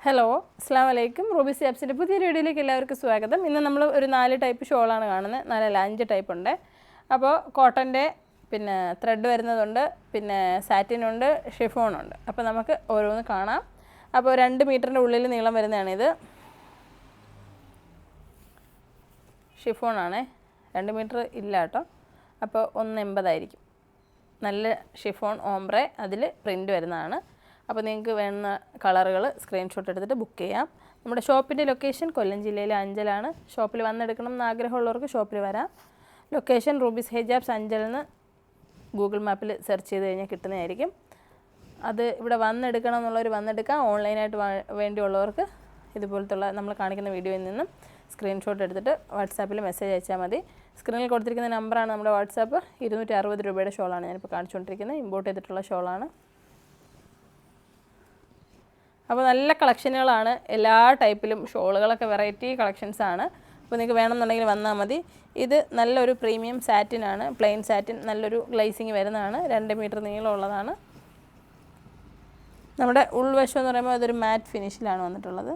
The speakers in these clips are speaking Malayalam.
ഹലോ അസ്സാം വലൈക്കും റൂബി സ്യാബ്സിൻ്റെ പുതിയ വീഡിയോയിലേക്ക് എല്ലാവർക്കും സ്വാഗതം. ഇന്ന് നമ്മൾ ഒരു 4 ടൈപ്പ് ഷോളാണ് കാണുന്നത്. 5 ടൈപ്പ് ഉണ്ട്. അപ്പോൾ കോട്ടൻ്റെ പിന്നെ ത്രെഡ് വരുന്നതുണ്ട്, പിന്നെ സാറ്റിനുണ്ട്, ഷിഫോണുണ്ട്. അപ്പോൾ നമുക്ക് ഓരോന്ന് കാണാം. അപ്പോൾ 2 മീറ്ററിൻ്റെ ഉള്ളിൽ നീളം വരുന്നതാണിത്. ഷിഫോണാണേ, 2 മീറ്റർ ഇല്ല കേട്ടോ. അപ്പോൾ 1.80 ആയിരിക്കും. നല്ല ഷിഫോൺ ഓംബ്രെ, അതിൽ പ്രിൻ്റ് വരുന്നതാണ്. അപ്പോൾ നിങ്ങൾക്ക് വേണ്ട കളറുകൾ സ്ക്രീൻഷോട്ട് എടുത്തിട്ട് ബുക്ക് ചെയ്യാം. നമ്മുടെ ഷോപ്പിൻ്റെ ലൊക്കേഷൻ കൊല്ലം ജില്ലയിലെ അഞ്ചലാണ്. ഷോപ്പിൽ വന്നെടുക്കണം എന്ന് ആഗ്രഹമുള്ളവർക്ക് ഷോപ്പിൽ വരാം. ലൊക്കേഷൻ റൂബീസ് ഹിജാബ്സ് അഞ്ചലെന്ന് ഗൂഗിൾ മാപ്പിൽ സെർച്ച് ചെയ്ത് കഴിഞ്ഞാൽ കിട്ടുന്നതായിരിക്കും. അത് ഇവിടെ വന്നെടുക്കണം എന്നുള്ളവർ വന്നെടുക്കാം. ഓൺലൈനായിട്ട് വേണ്ടിയുള്ളവർക്ക് ഇതുപോലത്തുള്ള നമ്മൾ കാണിക്കുന്ന വീഡിയോയിൽ നിന്നും സ്ക്രീൻഷോട്ട് എടുത്തിട്ട് വാട്സാപ്പിൽ മെസ്സേജ് അയച്ചാൽ മതി. സ്ക്രീനിൽ കൊടുത്തിരിക്കുന്ന നമ്പറാണ് നമ്മുടെ വാട്സാപ്പ്. 260 രൂപയുടെ ഷോളാണ് ഞാനിപ്പോൾ കാണിച്ചുകൊണ്ടിരിക്കുന്നത്. ഇമ്പോർട്ട് ചെയ്തിട്ടുള്ള ഷോളാണ്. അപ്പോൾ നല്ല കളക്ഷനുകളാണ്. എല്ലാ ടൈപ്പിലും ഷോളുകളൊക്കെ വെറൈറ്റി കളക്ഷൻസാണ്. അപ്പോൾ നിങ്ങൾക്ക് വേണമെന്നുണ്ടെങ്കിൽ വന്നാൽ മതി. ഇത് നല്ലൊരു പ്രീമിയം സാറ്റിനാണ്, പ്ലെയിൻ സാറ്റിൻ, നല്ലൊരു ഗ്ലേസിങ് വരുന്നതാണ്. 2 മീറ്റർ നീളമുള്ളതാണ്. നമ്മുടെ ഉൾവശം എന്ന് പറയുമ്പോൾ അതൊരു മാറ്റ് ഫിനിഷിലാണ് വന്നിട്ടുള്ളത്.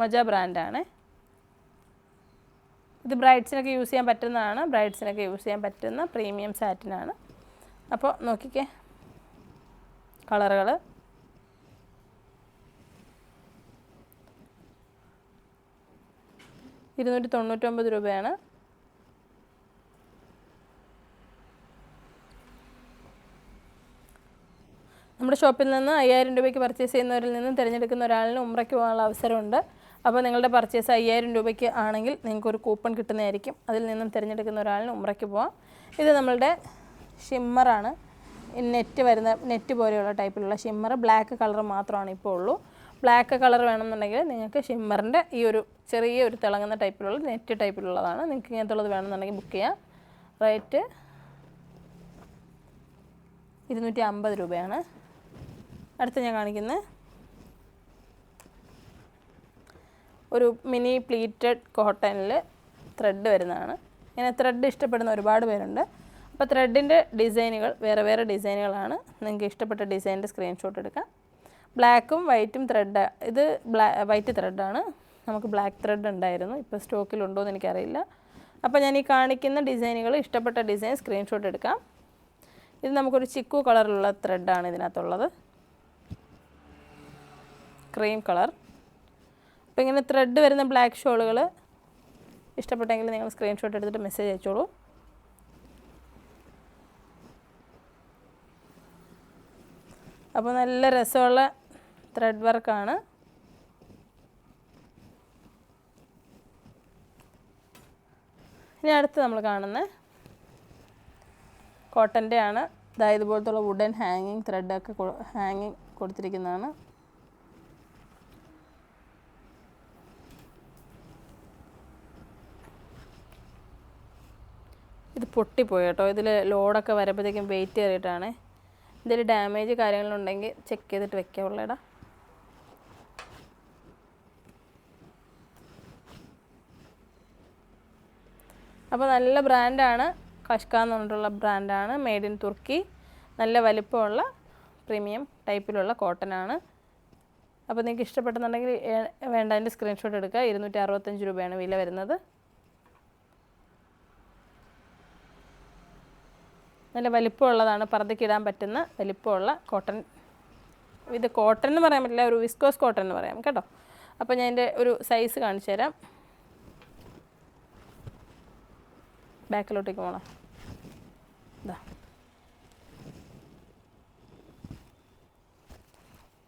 മജ ബ്രാൻഡാണ് ഇത്. ബ്രൈഡ്സിനൊക്കെ യൂസ് ചെയ്യാൻ പറ്റുന്നതാണ്. ബ്രൈഡ്സിനൊക്കെ യൂസ് ചെയ്യാൻ പറ്റുന്ന പ്രീമിയം സാറ്റിനാണ്. അപ്പോൾ നോക്കിക്കേ കളറുകൾ. $299 രൂപയാണ്. നമ്മുടെ ഷോപ്പിൽ നിന്ന് 5000 രൂപയ്ക്ക് പർച്ചേസ് ചെയ്യുന്നവരിൽ നിന്നും തിരഞ്ഞെടുക്കുന്ന ഒരാളിന് ഉംറയ്ക്ക് പോകാനുള്ള അവസരമുണ്ട്. അപ്പോൾ നിങ്ങളുടെ പർച്ചേസ് 5000 രൂപയ്ക്ക് ആണെങ്കിൽ നിങ്ങൾക്കൊരു കൂപ്പൺ കിട്ടുന്നതായിരിക്കും. അതിൽ നിന്നും തിരഞ്ഞെടുക്കുന്ന ഒരാളിന് ഉംറയ്ക്ക് പോകാം. ഇത് നമ്മളുടെ ഷിമ്മറാണ്. നെറ്റ് വരുന്ന നെറ്റ് പോലെയുള്ള ടൈപ്പിലുള്ള ഷിമ്മർ. ബ്ലാക്ക് കളർ മാത്രമാണ് ഇപ്പോൾ ഉള്ളൂ. ബ്ലാക്ക് കളർ വേണമെന്നുണ്ടെങ്കിൽ നിങ്ങൾക്ക് ഷിമ്മറിൻ്റെ ഈ ഒരു ചെറിയൊരു തിളങ്ങുന്ന ടൈപ്പിലുള്ള നെറ്റ് ടൈപ്പിലുള്ളതാണ്. നിങ്ങൾക്ക് ഇങ്ങനത്തുള്ളത് വേണമെന്നുണ്ടെങ്കിൽ ബുക്ക് ചെയ്യാം. റേറ്റ് 250 രൂപയാണ്. അടുത്ത് ഞാൻ കാണിക്കുന്നത് ഒരു മിനി പ്ലീറ്റഡ് കോട്ടണിൽ ത്രെഡ് വരുന്നതാണ്. ഇങ്ങനെ ത്രെഡ് ഇഷ്ടപ്പെടുന്ന ഒരുപാട് പേരുണ്ട്. അപ്പോൾ ത്രെഡിൻ്റെ ഡിസൈനുകൾ വേറെ വേറെ ഡിസൈനുകളാണ്. നിങ്ങൾക്ക് ഇഷ്ടപ്പെട്ട ഡിസൈനിൻ്റെ സ്ക്രീൻഷോട്ട് എടുക്കാം. ബ്ലാക്കും വൈറ്റും ത്രെഡ്. ഇത് വൈറ്റ് ത്രെഡാണ്. നമുക്ക് ബ്ലാക്ക് ത്രെഡ് ഉണ്ടായിരുന്നു. ഇപ്പോൾ സ്റ്റോക്കിലുണ്ടോ എന്ന് എനിക്കറിയില്ല. അപ്പോൾ ഞാൻ ഈ കാണിക്കുന്ന ഡിസൈനുകൾ ഇഷ്ടപ്പെട്ട ഡിസൈൻ സ്ക്രീൻഷോട്ട് എടുക്കാം. ഇത് നമുക്കൊരു ചിക്കു കളറിലുള്ള ത്രെഡാണ് ഇതിനകത്തുള്ളത്. Cream colour. അപ്പോൾ ഇങ്ങനെ ത്രെഡ് വരുന്ന ബ്ലാക്ക് ഷോളുകൾ ഇഷ്ടപ്പെട്ടെങ്കിൽ നിങ്ങൾ സ്ക്രീൻഷോട്ട് എടുത്തിട്ട് മെസ്സേജ് അയച്ചോളൂ. അപ്പോൾ നല്ല രസമുള്ള ത്രെഡ് വർക്കാണ്. ഇനി അടുത്ത് നമ്മൾ കാണുന്ന കോട്ടൻ്റെ ആണ്. അതായത് ഇതുപോലത്തുള്ള വുഡൻ ഹാങ്ങിങ് ത്രെഡൊക്കെ ഹാങ്ങിങ് കൊടുത്തിരിക്കുന്നതാണ്. ഇത് പൊട്ടിപ്പോയി കേട്ടോ. ഇതിൽ ലോഡൊക്കെ വരുമ്പോഴത്തേക്കും വെയിറ്റ് കയറിയിട്ടാണ്. എന്തെങ്കിലും ഡാമേജ് കാര്യങ്ങളുണ്ടെങ്കിൽ ചെക്ക് ചെയ്തിട്ട് വെക്കാവുള്ളടാ. അപ്പോൾ നല്ല ബ്രാൻഡാണ്. കഷ്ക എന്ന് പറഞ്ഞിട്ടുള്ള ബ്രാൻഡാണ്. മെയ്ഡ് ഇൻ തുർക്കി. നല്ല വലിപ്പമുള്ള പ്രീമിയം ടൈപ്പിലുള്ള കോട്ടനാണ്. അപ്പോൾ നിങ്ങൾക്ക് ഇഷ്ടപ്പെട്ടെന്നുണ്ടെങ്കിൽ വേണ്ട അതിൻ്റെ സ്ക്രീൻഷോട്ട് എടുക്കുക. 265 രൂപയാണ് വില വരുന്നത്. നല്ല വലിപ്പമുള്ളതാണ്. പർദ്ദയ്ക്കിടാൻ പറ്റുന്ന വലിപ്പമുള്ള കോട്ടൺ. ഇത് കോട്ടൺ എന്ന് പറയാൻ പറ്റില്ല, ഒരു വിസ്കോസ് കോട്ടൺ എന്ന് പറയാം കേട്ടോ. അപ്പോൾ ഞാൻ എൻ്റെ ഒരു സൈസ് കാണിച്ചു തരാം. ബാക്കിലോട്ടേക്ക് പോകണം. ഇതാ.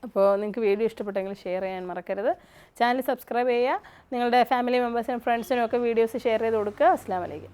അപ്പോൾ നിങ്ങൾക്ക് വീഡിയോ ഇഷ്ടപ്പെട്ടെങ്കിൽ ഷെയർ ചെയ്യാൻ മറക്കരുത്. ചാനൽ സബ്സ്ക്രൈബ് ചെയ്യുക. നിങ്ങളുടെ ഫാമിലി മെമ്പേഴ്സിനും ഫ്രണ്ട്സിനും ഒക്കെ വീഡിയോസ് ഷെയർ ചെയ്ത് കൊടുക്കുക. അസ്സലാമു അലൈക്കും.